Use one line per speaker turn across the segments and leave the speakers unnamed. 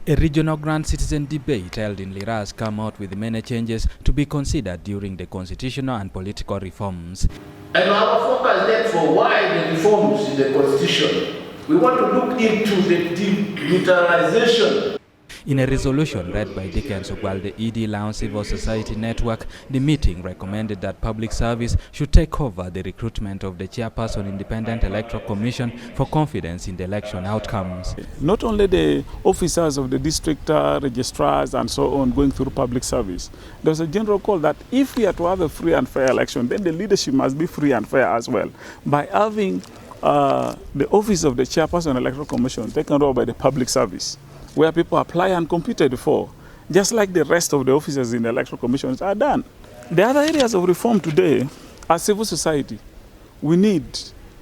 A regional grand citizen debate held in Lira has come out with many changes to be considered during the constitutional and political reforms.
And our focus therefore, why the reforms in the constitution? We want to look into the demilitarization.
In a resolution read by Dickens, Ogwal, the ED Lounge Civil Society Network, the meeting recommended that public service should take over the recruitment of the Chairperson Independent Electoral Commission for confidence in the election outcomes.
Not only the officers of the district registrars and so on going through public service, there's a general call that if we are to have a free and fair election, then the leadership must be free and fair as well. By having the office of the Chairperson Electoral Commission taken over by the public service, where people apply and competed for, just like the rest of the officers in the electoral commissions are done. The other areas of reform today are civil society. We need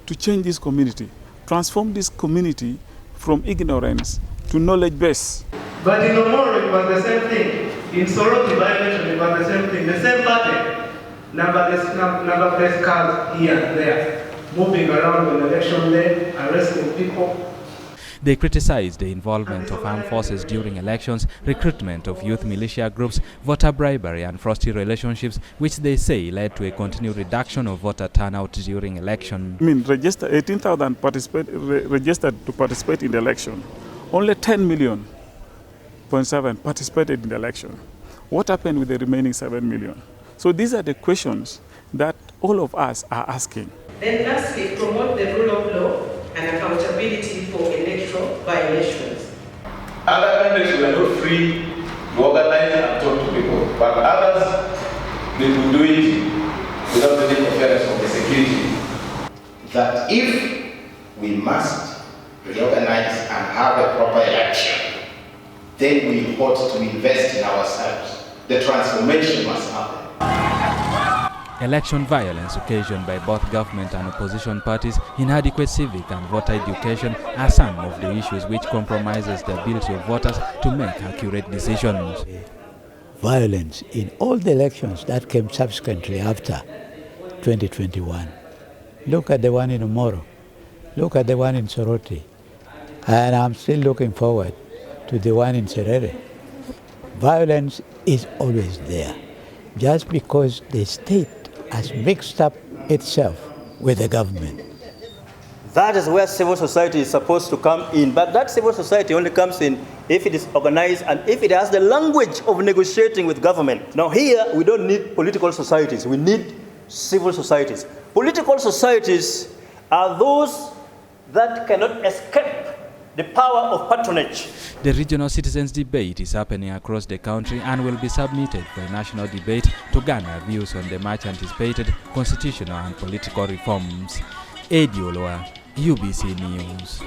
to change this community, transform this community from ignorance to knowledge base.
But in Omoro it was the same thing. In Soroti by-election it was the same thing. The same pattern. Number-less cars here and there, moving around on election day, arresting people.
They criticized the involvement of armed forces during elections, recruitment of youth militia groups, voter bribery and frosty relationships, which they say led to a continued reduction of voter turnout during election.
18,000 registered to participate in the election. Only 10 million participated in the election. What happened with the remaining 7 million? So these are the questions that all of us are asking.
Then lastly, promote the rule of law and accountability for electoral violations.
Other countries were not free to organize and talk to people, but others, they will do it without the interference of the security.
That if we must reorganize and have a proper election, then we ought to invest in ourselves. The transformation must happen.
Election violence occasioned by both government and opposition parties, inadequate civic and voter education are some of the issues which compromises the ability of voters to make accurate decisions.
Violence in all the elections that came subsequently after 2021. Look at the one in Omoro, look at the one in Soroti, and I'm still looking forward to the one in Serere. Violence is always there, just because the state has mixed up itself with the government.
That is where civil society is supposed to come in, but that civil society only comes in if it is organized and if it has the language of negotiating with government. Now here, we don't need political societies, we need civil societies. Political societies are those that cannot escape the power of patronage.
The regional citizens debate is happening across the country and will be submitted for a national debate to garner views on the much anticipated constitutional and political reforms. Edioloa, UBC News.